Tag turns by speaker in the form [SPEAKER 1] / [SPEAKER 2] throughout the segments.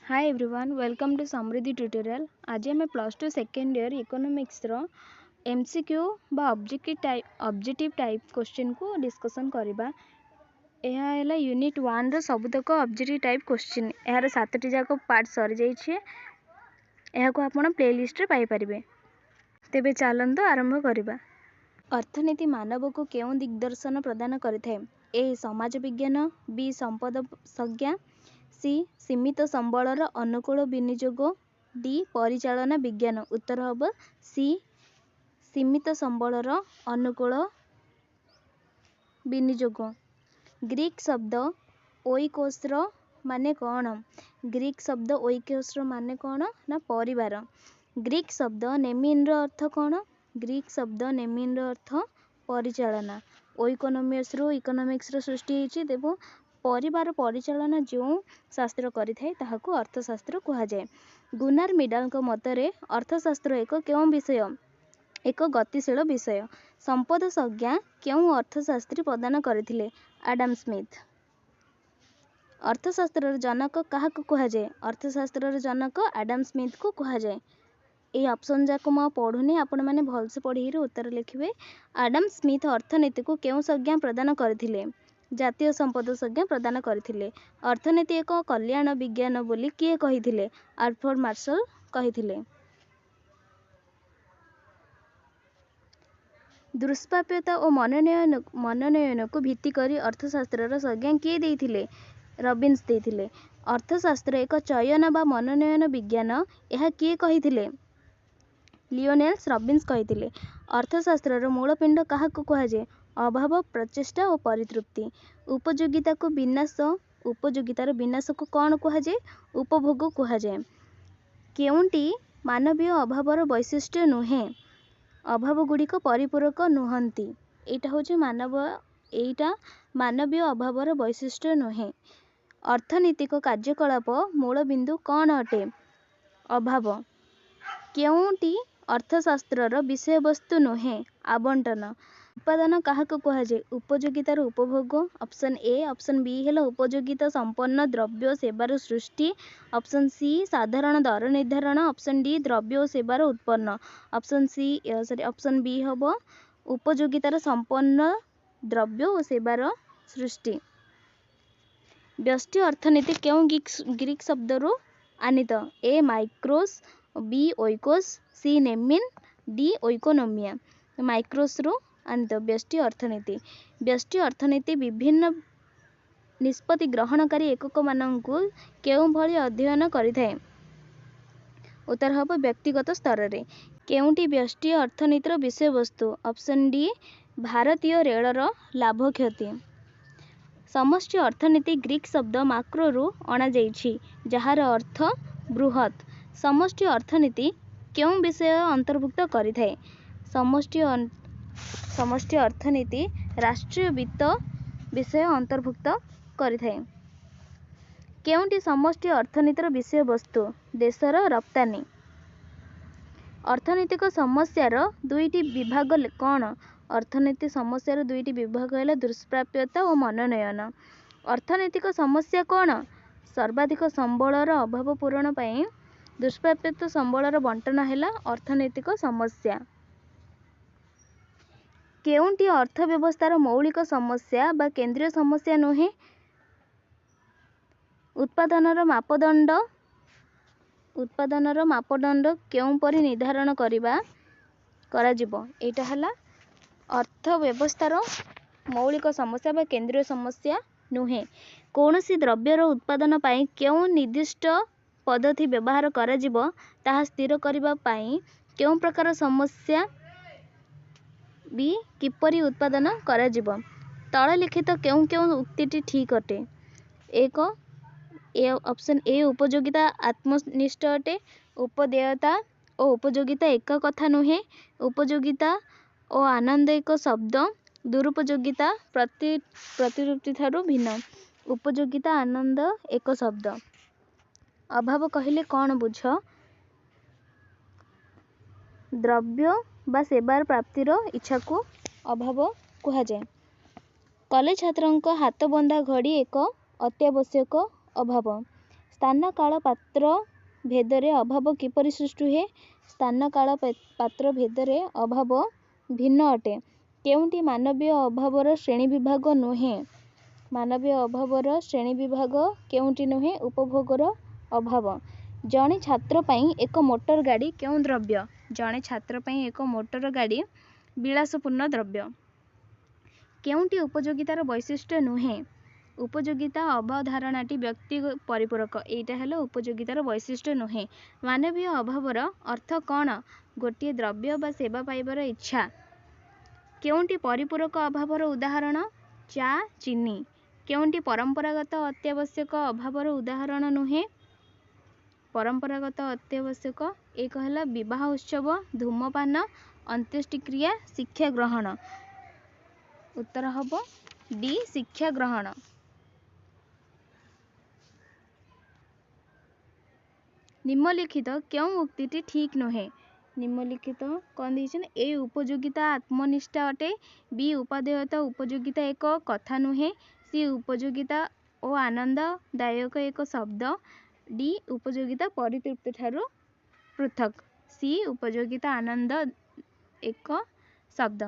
[SPEAKER 1] Hi everyone welcome to Samriddhi tutorial. आज आम +2 second year economics रो एमसीक्यू बा ऑब्जेक्टिव टाइप क्वेश्चन को डिस्कशन करबा। यह है यूनिट 1 रो सबुतक ऑब्जेक्टिव टाइप क्वेश्चन। यार 7टी जाक पार्ट सरी जाइए। यह को आपण प्लेलिस्ट रे पाई परिबे। तेबे चलंतु आरंभ करबा। अर्थनीति मानव को केउं दिग्दर्शन प्रदान करिथाय? ए समाज विज्ञान, बी संपद संज्ञा, सी सीमित संबलर अनुकूल विनियोग, डी परिचालन विज्ञान। उत्तर हम सी सीमित संबलर अनुकूल विनियोग। ग्रीक शब्द ओइकोस्र माने कौन? ग्रीक शब्द ओइकोस्र माने कौन ना परिवार। ग्रीक शब्द नेमिन रो अर्थ कौन? ग्रीक शब्द नेमिन रो अर्थ परिचालना। ओइकोनॉमिक्स रो इकोनॉमिक्स रो सृष्टि होइछि। देबो परिवार परिचालना जो शास्त्र करिथाय ताहाको अर्थशास्त्र कहा जाए। गुनार मिडाल को मतरे अर्थशास्त्र एक केउं विषय? एक गतिशील विषय। संपद संज्ञा केउं अर्थशास्त्री प्रदान करथिले? आडम स्मिथ। अर्थशास्त्र जनक काहाको कहा जाए? अर्थशास्त्र जनक आडम स्मिथ को कहा जाए। ये ऑप्शन जाक म पढ़ुनी, आपण माने भलसे पढ़ी उत्तर लिखिबे। आडम स्मिथ अर्थनीति को केउं संज्ञा प्रदान करथिले? जातीय संपद संज्ञा प्रदान करथिले। अर्थनीति एक कल्याण विज्ञान बोली किए कहिथिले? Alfred Marshall कहिथिले। दुष्प्राप्यता और मनोनयन को भित्ति करी अर्थशास्त्र संज्ञा किए देथिले? रॉबिन्स देथिले। अर्थशास्त्र एक चयन बा मनोनयन विज्ञान, यह किए कहिथिले? लियोनेल्स रॉबिन्स कहिथिले। अर्थशास्त्र मूलपिंड काहाको कहा जाए? अभाव, प्रचेष्टा और परितृप्ति। उपयोगिता को विनाश, उपयोगितार विनाश को कौन कहा जाए? उपभोग कहा जाए। केउंटी मानवीय अभावर वैशिष्ट्य नुहे? अभाव गुड़िक परिपूरक नुहंती। एटा होची मानवीय अभावर वैशिष्ट्य नुहे। अर्थनीतिक कार्यकलाप मूलबिंदु कौन अटे? अभाव। केउंटी अर्थशास्त्र विषय वस्तु नुहे? आवंटन। उत्पादन काहाको कहा जाए? उपयोगितार उपभोग। Option A. ऑप्शन बी है उपयोगिता संपन्न द्रव्य सेवार सृष्टि। ऑप्शन सी साधारण दर निर्धारण। ऑप्शन डी द्रव्य और सेवार उत्पन्न। ऑप्शन बी हम उपयोगितार संपन्न द्रव्य और सेवार सृष्टि। व्यष्टि अर्थनीति केउं ग्रीक शब्दरू आनीत? ए माइक्रोस, बी ओइकोस, सी नेमिन, डी ओइकोनोमिया। माइक्रोस रू आनीत व्यष्टि अर्थनीति। व्यष्टि अर्थनीति विभिन्न निष्पत्ति ग्रहणकारी एकक मानंकु केउं भली अध्ययन करिथाय? उत्तर हम व्यक्तिगत स्तर रे। केउंटी व्यष्टि अर्थनीतिर विषय वस्तु? ऑप्शन डी भारतीय रेलर लाभ क्षति। समष्टि अर्थनीति ग्रीक शब्द माक्रो रू अणा जाइछि, जहार अर्थ बृहत। समष्टि अर्थनीति केउं विषय अंतर्भुक्त करिथाय? समष्टि अर्थनीति राष्ट्रीय वित्त विषय अंतर्भुक्त करिथाय। केउंटी समष्टि अर्थनीतिर विषय वस्तु? देशर रप्तानी। अर्थनैतिक समस्यार दुईटी विभाग कौन? अर्थनीति समस्यार दुईटी विभाग है दुष्प्राप्यता और मनोनयन। अर्थनैतिक समस्या कौन? सर्वाधिक संबलर अभाव पूरण पाई दुष्प्राप्यता संबलर बंटन है अर्थनैतिक समस्या। केउंटी अर्थव्यवस्थार मौलिक समस्या बा केंद्रीय समस्या नुहे? उत्पादनर मापदंड केउं परि निर्धारण कराजिबो? एटा हला अर्थव्यवस्थार मौलिक समस्या बा केंद्रीय समस्या नुहे। कौनसी द्रव्यर उत्पादन पाई केउं निर्दिष्ट पद्धति व्यवहार कराजिबो ताहा स्थिर करिबा पाई केउं प्रकार समस्या भी किपरि उत्पादन कराजिबो? तळ लिखित केउं केउं उक्तिटी ठीक अटे? एक ऑप्शन ए उपयोगिता आत्मनिष्ठ अटे। उपदेयता और उपयोगिता एक कथा नुहे। उपयोगिता और आनंद एक शब्द। दुरुपयोगिता प्रतिरूप्ति ठारू भिन्न। उपयोगिता आनंद एक शब्द। अभाव कहले कौन बुझ? द्रव्य बा सेवार प्राप्तिर इच्छा को अभाव कहा जाए। कॉलेज छात्रंक हाथ बंधा घड़ी एक अत्यावश्यक अभाव। ସ୍ଥାନ କାଳ ପାତ୍ର ଭେଦରେ ଅଭାବ କିପରି ସୃଷ୍ଟି ହୁଏ? ସ୍ଥାନ କାଳ ପାତ୍ର ଭେଦରେ ଅଭାବ ଭିନ୍ନ ଅଟେ। କେଉଁଟି ମାନବୀୟ ଅଭାବର ଶ୍ରେଣୀ ବିଭାଗ ନୁହେଁ? ମାନବୀୟ ଅଭାବର ଶ୍ରେଣୀ ବିଭାଗ କେଉଁଟି ନୁହେଁ? ଉପଭୋଗର ଅଭାବ। ଜଣେ ଛାତ୍ର ପାଇଁ ଏକ ମୋଟର ଗାଡ଼ି କେଉଁ ଦ୍ରବ୍ୟ? ଜଣେ ଛାତ୍ର ପାଇଁ ଏକ ମୋଟର ଗାଡ଼ି ବିଳାସପୂର୍ଣ୍ଣ ଦ୍ରବ୍ୟ। କେଉଁଟି ଉପଯୋଗିତାର ବୈଶିଷ୍ଟ୍ୟ ନୁହେଁ? ଉପଯୋଗିତା ଅବଧାରଣାଟି ବ୍ୟକ୍ତି ପରିପୂରକ। ଏଇଟା ହେଲା ଉପଯୋଗିତାର ବୈଶିଷ୍ଟ୍ୟ ନୁହେଁ। ମାନବୀୟ ଅଭାବର ଅର୍ଥ କ'ଣ? ଗୋଟିଏ ଦ୍ରବ୍ୟ ବା ସେବା ପାଇବାର ଇଚ୍ଛା। କେଉଁଟି ପରିପୂରକ ଅଭାବର ଉଦାହରଣ? ଚା, ଚିନି। କେଉଁଟି ପରମ୍ପରାଗତ ଅତ୍ୟାବଶ୍ୟକ ଅଭାବର ଉଦାହରଣ ନୁହେଁ? ପରମ୍ପରାଗତ ଅତ୍ୟାବଶ୍ୟକ ଏକ ହେଲା ବିବାହ ଉତ୍ସବ, ଧୂମପାନ, ଅନ୍ତ୍ୟେଷ୍ଟିକ୍ରିୟା, ଶିକ୍ଷା ଗ୍ରହଣ। ଉତ୍ତର ହେବ ଡି, ଶିକ୍ଷା ଗ୍ରହଣ। ନିମ୍ନଲିଖିତ କେଉଁ ଉକ୍ତିଟି ଠିକ୍ ନୁହେଁ? ନିମ୍ନଲିଖିତ କ'ଣ ଦେଇଛନ୍ତି? ଏ ଉପଯୋଗିତା ଆତ୍ମନିଷ୍ଠ ଅଟେ। ବି ଉପାଦେୟତା ଉପଯୋଗିତା ଏକ କଥା ନୁହେଁ। ସି ଉପଯୋଗିତା ଓ ଆନନ୍ଦଦାୟକ ଏକ ଶବ୍ଦ। ଡି ଉପଯୋଗିତା ପରିତୃପ୍ତି ଠାରୁ ପୃଥକ୍। ସି ଉପଯୋଗିତା ଆନନ୍ଦ ଏକ ଶବ୍ଦ।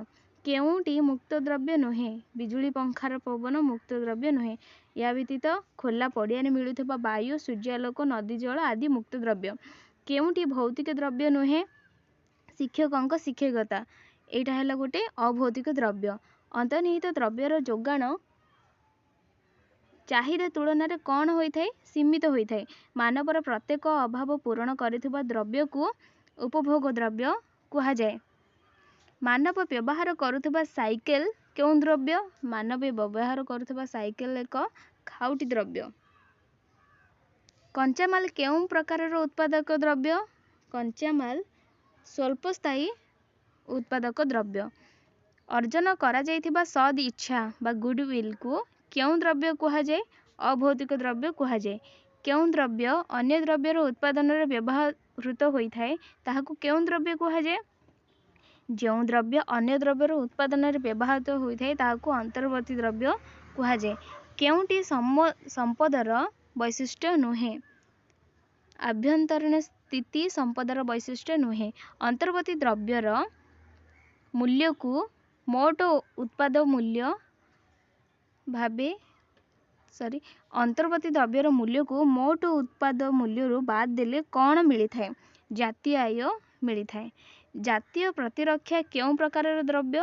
[SPEAKER 1] କେଉଁଟି ମୁକ୍ତ ଦ୍ରବ୍ୟ ନୁହେଁ? ବିଜୁଳି ପଙ୍ଖାର ପବନ ମୁକ୍ତ ଦ୍ରବ୍ୟ ନୁହେଁ। ଏହା ବ୍ୟତୀତ ଖୋଲା ପଡ଼ିଆରେ ମିଳୁଥିବା ବାୟୁ, ସୂର୍ଯ୍ୟାଲୋକ, ନଦୀ ଜଳ ଆଦି ମୁକ୍ତ ଦ୍ରବ୍ୟ। କେଉଁଟି ଭୌତିକ ଦ୍ରବ୍ୟ ନୁହେଁ? ଶିକ୍ଷକଙ୍କ ଶିକ୍ଷକତା। ଏଇଟା ହେଲା ଗୋଟେ ଅଭୌତିକ ଦ୍ରବ୍ୟ। ଅନ୍ତର୍ନିହିତ ଦ୍ରବ୍ୟର ଯୋଗାଣ ଚାହିଦା ତୁଳନାରେ କ'ଣ ହୋଇଥାଏ? ସୀମିତ ହୋଇଥାଏ। ମାନବର ପ୍ରତ୍ୟେକ ଅଭାବ ପୂରଣ କରୁଥିବା ଦ୍ରବ୍ୟକୁ ଉପଭୋଗ ଦ୍ରବ୍ୟ କୁହାଯାଏ। ମାନବ ବ୍ୟବହାର କରୁଥିବା ସାଇକେଲ କେଉଁ ଦ୍ରବ୍ୟ? ମାନବ ବ୍ୟବହାର କରୁଥିବା ସାଇକେଲ ଏକ ଖାଉଟି ଦ୍ରବ୍ୟ। କଞ୍ଚାମାଲ କେଉଁ ପ୍ରକାରର ଉତ୍ପାଦକ ଦ୍ରବ୍ୟ? କଞ୍ଚାମାଲ ସ୍ୱଳ୍ପସ୍ଥାୟୀ ଉତ୍ପାଦକ ଦ୍ରବ୍ୟ। ଅର୍ଜନ କରାଯାଇଥିବା ସଦ୍ ଇଚ୍ଛା ବା ଗୁଡ୍ୱିଲ୍କୁ କେଉଁ ଦ୍ରବ୍ୟ କୁହାଯାଏ? ଅଭୌତିକ ଦ୍ରବ୍ୟ କୁହାଯାଏ। କେଉଁ ଦ୍ରବ୍ୟ ଅନ୍ୟ ଦ୍ରବ୍ୟର ଉତ୍ପାଦନରେ ବ୍ୟବହୃତ ହୋଇଥାଏ ତାହାକୁ କେଉଁ ଦ୍ରବ୍ୟ କୁହାଯାଏ? ଯେଉଁ ଦ୍ରବ୍ୟ ଅନ୍ୟ ଦ୍ରବ୍ୟର ଉତ୍ପାଦନରେ ବ୍ୟବହୃତ ହୋଇଥାଏ ତାହାକୁ ଅନ୍ତର୍ବର୍ତ୍ତୀ ଦ୍ରବ୍ୟ କୁହାଯାଏ। କେଉଁଟି ସମ୍ପଦର ବୈଶିଷ୍ଟ୍ୟ ନୁହେଁ? ଆଭ୍ୟନ୍ତରୀଣ ସ୍ଥିତି ସମ୍ପଦର ବୈଶିଷ୍ଟ୍ୟ ନୁହେଁ। ଅନ୍ତର୍ବର୍ତ୍ତୀ ଦ୍ରବ୍ୟର ମୂଲ୍ୟକୁ ମୋଟ ଉତ୍ପାଦ ମୂଲ୍ୟ ଅନ୍ତର୍ବର୍ତ୍ତୀ ଦ୍ରବ୍ୟର ମୂଲ୍ୟକୁ ମୋଟ ଉତ୍ପାଦ ମୂଲ୍ୟରୁ ବାଦ୍ ଦେଲେ କ'ଣ ମିଳିଥାଏ? ଜାତୀୟ ଆୟ ମିଳିଥାଏ। ଜାତୀୟ ପ୍ରତିରକ୍ଷା କେଉଁ ପ୍ରକାରର ଦ୍ରବ୍ୟ?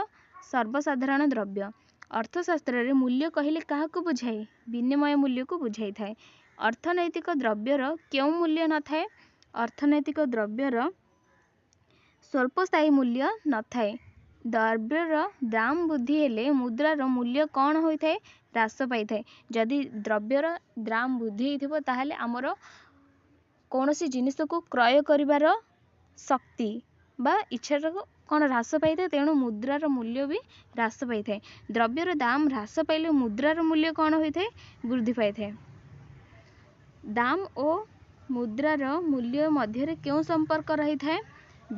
[SPEAKER 1] ସର୍ବସାଧାରଣ ଦ୍ରବ୍ୟ। ଅର୍ଥଶାସ୍ତ୍ରରେ ମୂଲ୍ୟ କହିଲେ କାହାକୁ ବୁଝାଏ? ବିନିମୟ ମୂଲ୍ୟକୁ ବୁଝାଇଥାଏ। ଅର୍ଥନୈତିକ ଦ୍ରବ୍ୟର କେଉଁ ମୂଲ୍ୟ ନଥାଏ? ଅର୍ଥନୈତିକ ଦ୍ରବ୍ୟର ସ୍ୱଳ୍ପସ୍ଥାୟୀ ମୂଲ୍ୟ ନଥାଏ। ଦ୍ରବ୍ୟର ଦାମ ବୃଦ୍ଧି ହେଲେ ମୁଦ୍ରାର ମୂଲ୍ୟ କ'ଣ ହୋଇଥାଏ? ହ୍ରାସ ପାଇଥାଏ। ଯଦି ଦ୍ରବ୍ୟର ଦାମ ବୃଦ୍ଧି ହୋଇଥିବ ତାହେଲେ ଆମର କୌଣସି ଜିନିଷକୁ କ୍ରୟ କରିବାର ଶକ୍ତି ବା ଇଚ୍ଛାଟାକୁ କ'ଣ ହ୍ରାସ ପାଇଥାଏ, ତେଣୁ ମୁଦ୍ରାର ମୂଲ୍ୟ ବି ହ୍ରାସ ପାଇଥାଏ। ଦ୍ରବ୍ୟର ଦାମ ହ୍ରାସ ପାଇଲେ ମୁଦ୍ରାର ମୂଲ୍ୟ କ'ଣ ହୋଇଥାଏ? ବୃଦ୍ଧି ପାଇଥାଏ। ଦାମ ଓ ମୁଦ୍ରାର ମୂଲ୍ୟ ମଧ୍ୟରେ କେଉଁ ସମ୍ପର୍କ ରହିଥାଏ?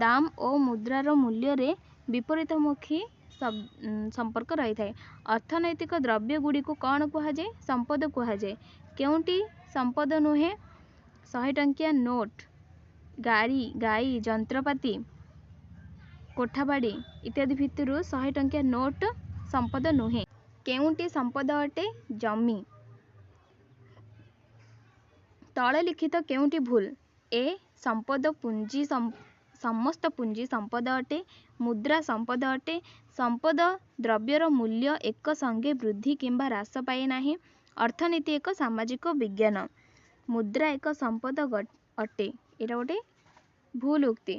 [SPEAKER 1] ଦାମ ଓ ମୁଦ୍ରାର ମୂଲ୍ୟରେ ବିପରୀତମୁଖୀ ସମ୍ପର୍କ ରହିଥାଏ। ଅର୍ଥନୈତିକ ଦ୍ରବ୍ୟଗୁଡ଼ିକୁ କ'ଣ କୁହାଯାଏ? ସମ୍ପଦ କୁହାଯାଏ। କେଉଁଟି ସମ୍ପଦ ନୁହେଁ? 100 ଟଙ୍କିଆ ନୋଟ, ଗାଈ, ଯନ୍ତ୍ରପାତି, କୋଠାବାଡ଼ି ଇତ୍ୟାଦି ଭିତରୁ 100 ଟଙ୍କିଆ ନୋଟ ସମ୍ପଦ ନୁହେଁ। କେଉଁଟି ସମ୍ପଦ ଅଟେ? ଜମି। ତଳେ ଲିଖିତ କେଉଁଟି ଭୁଲ? ଏ ସମସ୍ତ ପୁଞ୍ଜି ସମ୍ପଦ ଅଟେ। ମୁଦ୍ରା ସମ୍ପଦ ଅଟେ। ସମ୍ପଦ ଦ୍ରବ୍ୟର ମୂଲ୍ୟ ଏକ ସଙ୍ଗେ ବୃଦ୍ଧି କିମ୍ବା ହ୍ରାସ ପାଏ ନାହିଁ। ଅର୍ଥନୀତି ଏକ ସାମାଜିକ ବିଜ୍ଞାନ। ମୁଦ୍ରା ଏକ ସମ୍ପଦ ଅଟେ। ଏଇଟା ଗୋଟେ ଭୁଲ ଉକ୍ତି।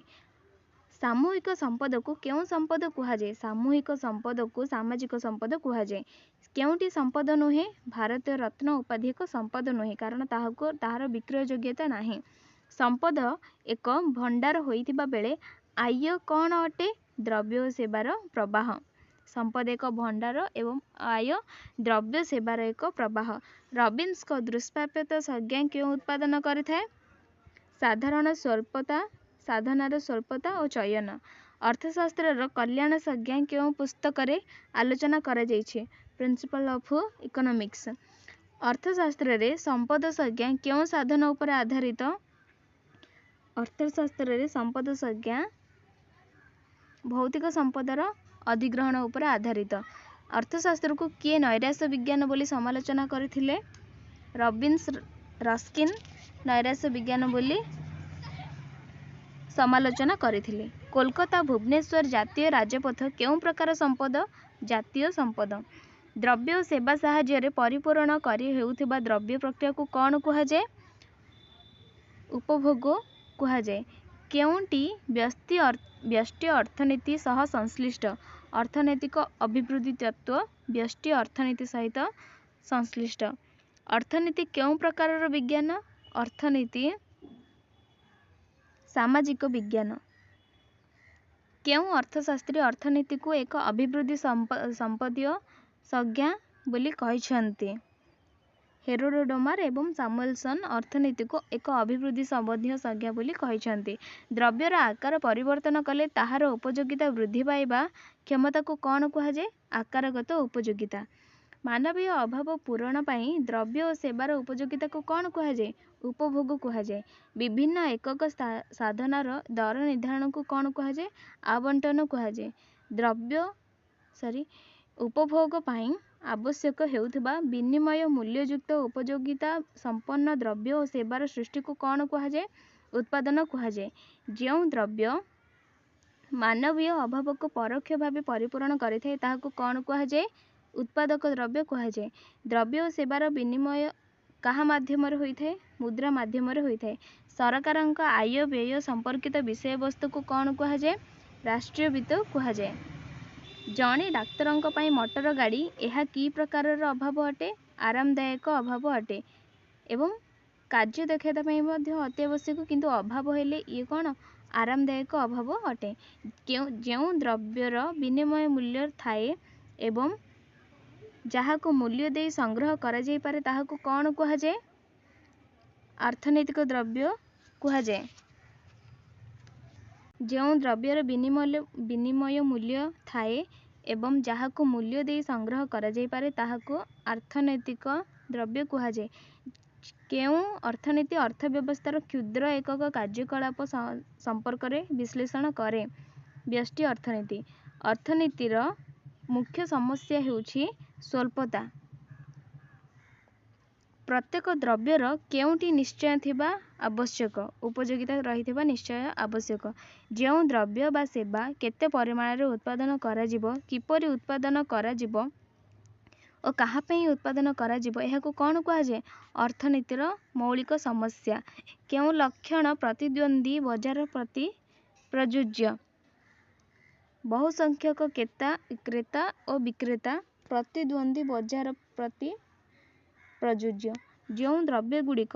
[SPEAKER 1] ସାମୂହିକ ସମ୍ପଦକୁ କେଉଁ ସମ୍ପଦ କୁହାଯାଏ? ସାମୂହିକ ସମ୍ପଦକୁ ସାମାଜିକ ସମ୍ପଦ କୁହାଯାଏ। କେଉଁଟି ସମ୍ପଦ ନୁହେଁ? ଭାରତୀୟ ରତ୍ନ ଉପାଧି ଏକ ସମ୍ପଦ ନୁହେଁ, କାରଣ ତାହାର ବିକ୍ରୟ ଯୋଗ୍ୟତା ନାହିଁ। ସମ୍ପଦ ଏକ ଭଣ୍ଡାର ହୋଇଥିବା ବେଳେ ଆୟ କ'ଣ ଅଟେ? ଦ୍ରବ୍ୟ ଓ ସେବାର ପ୍ରବାହ। ସମ୍ପଦ ଏକ ଭଣ୍ଡାର ଏବଂ ଆୟ ଦ୍ରବ୍ୟ ସେବାର ଏକ ପ୍ରବାହ। ରବିନ୍ସଙ୍କ ଦୁଷ୍ପ୍ରାପ୍ୟତା ସଂଜ୍ଞା କେଉଁ ଉତ୍ପାଦନ କରିଥାଏ? ସାଧନାର ସ୍ୱଳ୍ପତା ଓ ଚୟନ। ଅର୍ଥଶାସ୍ତ୍ରର କଲ୍ୟାଣ ସଂଜ୍ଞା କେଉଁ ପୁସ୍ତକରେ ଆଲୋଚନା କରାଯାଇଛି? Principle of economics. अर्थशास्त्र रे संपद संज्ञा क्यों साधन उपर आधारित? अर्थशास्त्र रे संपद संज्ञा भौतिक संपदर अधिग्रहण उपर आधारित। अर्थशास्त्र को किए नैराश्य विज्ञान बोली समालोचना करथिले? रॉबिन्स रस्किन नैराश्य विज्ञान बोली समालोचना करथिले। कोलकाता भुवनेश्वर जातीय राजपथ केउं प्रकार संपद? जातीय संपद। द्रव्य और सेवा साहाय्य परिपूरण करी हेउथिबा द्रव्य प्रक्रिया को कौन कुहाଯାଏ? उपभोग कुहाଯାଏ। केउंटी व्यष्टि अर्थनीति सह संश्लिष्ट? अर्थनैतिक अभिवृद्धि तत्व व्यष्टि अर्थनीति सहित संश्लिष्ट। अर्थनीति केउं प्रकारर विज्ञान? अर्थनीति सामाजिक विज्ञान। केउं अर्थशास्त्री अर्थनीति को एक अभिवृद्धि संपदीय संज्ञा बोली कहिसंती? हेरोडोमार एवं सामुएलसन अर्थनीति को एक अभिवृद्धि संबंधी संज्ञा बोली कहिसंती। द्रव्यर आकार परिवर्तन कले ताहार उपयोगिता वृद्धि पाइबा क्षमता को कौन कुहाଯାଏ? आकारगत उपयोगिता। मानवीय अभाव पूरण पाई द्रव्य और सेवार उपयोगिता को कौन कुहाଯାए? उपभोग कुहाଯାए। विभिन्न एकक साधनार दर निर्धारण को कौन कुहाଯାए? आवंटन कुहाଯାए। उपभोग पाई आवश्यक हेउथिबा विनिमय मूल्ययुक्त उपयोगिता संपन्न द्रव्य और सेवार सृष्टि को कौन कुहाଯାए? उत्पादन कुहाଯାए। ଯେଉଁ द्रव्य मानवीय अभाव को परोक्ष भाव परिपूरण करिଥାଏ ताहाକୁ कौन कुहाଯାଏ? उत्पादक द्रव्य कुहाଯାए। द्रव्य और सेवार विनिमय काहा माध्यम होइଥାଏ? मुद्रा माध्यम होइଥାଏ। सरकारଙ୍କ आय व्यय संपर्कित विषय वस्तु को कौन कुहाଯାए? राष्ट्रीय वित्त कुहाଯାए। जणे डाक्तरଙ୍କ ପାଇଁ मोटर गाड़ी ଏହା कि प्रकारर अभाव अटे? आरामदायक अभाव अटे एवं कार्य दक्षता ପାଇଁ ମଧ୍ୟ अति आवश्यक किंतु अभाव हेले ये कौन? आरामदायक अभाव अटे। ଯେଉଁ द्रव्यर विनिमय मूल्य थाए एवं जहाको मूल्य दे संग्रह करा जाई पारे ताहाको कौन कुहाଯାए? अर्थनैतिक द्रव्य कुहाଯାए। ଯେଉଁ द्रव्यर विनिमय मूल्य थाए एवं जहाको मूल्य दे संग्रह करा जाई पारे ताहाको अर्थनैतिक द्रव्य कुहाଯାए। केउं अर्थनीति अर्थव्यवस्थार क्षुद्र एकक कार्यकलाप संपर्क रे विश्लेषण करे? व्यष्टि अर्थनीति। अर्थनीतिर मुख्य समस्या हेउछि स्वल्पता। प्रत्येक द्रव्यर केउंटी निश्चय थिबा आवश्यक? उपयोगिता रहिथिबा निश्चय आवश्यक। ଯେଉଁ द्रव्य बा सेवा केते परिमाण रे उत्पादन करा जिवो, किपरि उत्पादन करा जिवो और कहा पई उत्पादन करा जिवो एहाको कौन कुहाଯାଏ? अर्थनीतिर मौलिक समस्या। केउं लक्षण प्रतिद्वंदी बजार प्रति प्रयोज्य? बहुसंख्यक क्रेता और विक्रेता प्रतिद्वंदी बजार प्रति प्रयोज्य। ଯେଉଁ द्रव्य गुड़िक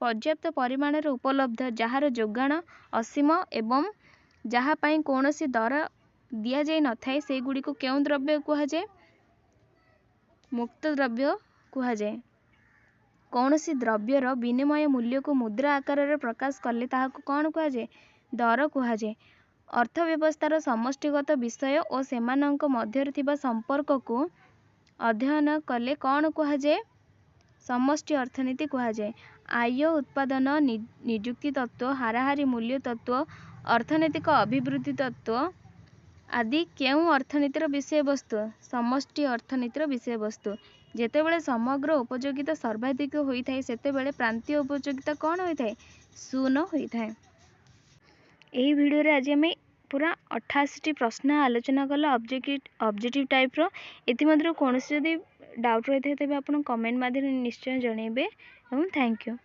[SPEAKER 1] पर्याप्त परिमाण रे उपलब्ध जहार जोगाण असीम एवं जहा पाई कौनसी दर दिया जाई नथाए से गुड़िक केउं द्रव्य कुहाଯାଏ? मुक्त द्रव्य कुहाଯାଏ। कौनसी द्रव्यर विनिमय मूल्य को मुद्रा आकार रे प्रकाश कले ताहाको कौन कुहाଯାଏ? दर कुहाଯାଏ। अर्थव्यवस्थार समष्टिगत विषय और सेमानंक मध्यरे थिबा संपर्क को अध्ययन कले कौन कुहाଯାଏ? समष्टि अर्थनीति कुहाଯାଏ। आय उत्पादन नियुक्ति तत्व हाराहारी मूल्य तत्व अर्थनैतिक अभिवृद्धि तत्व आदि केउं अर्थनीतिर विषय वस्तु? समष्टि अर्थनीतिर विषय वस्तु। जेतेबेले समग्र उपयोगिता सर्वाधिक होइଥାଏ सेतेबेले प्रांतीय उपयोगिता कौन होइଥାଏ? शून्य होइଥାଏ। एही वीडियो रे आज हमें पूरा 88 प्रश्न आलोचना कला ऑब्जेक्टिव टाइप रो। एथि मध्य कोनोसी जदि डाउट रही तेबे आपण कमेंट माध्यम निश्चय जणेबे एवं थैंक यू।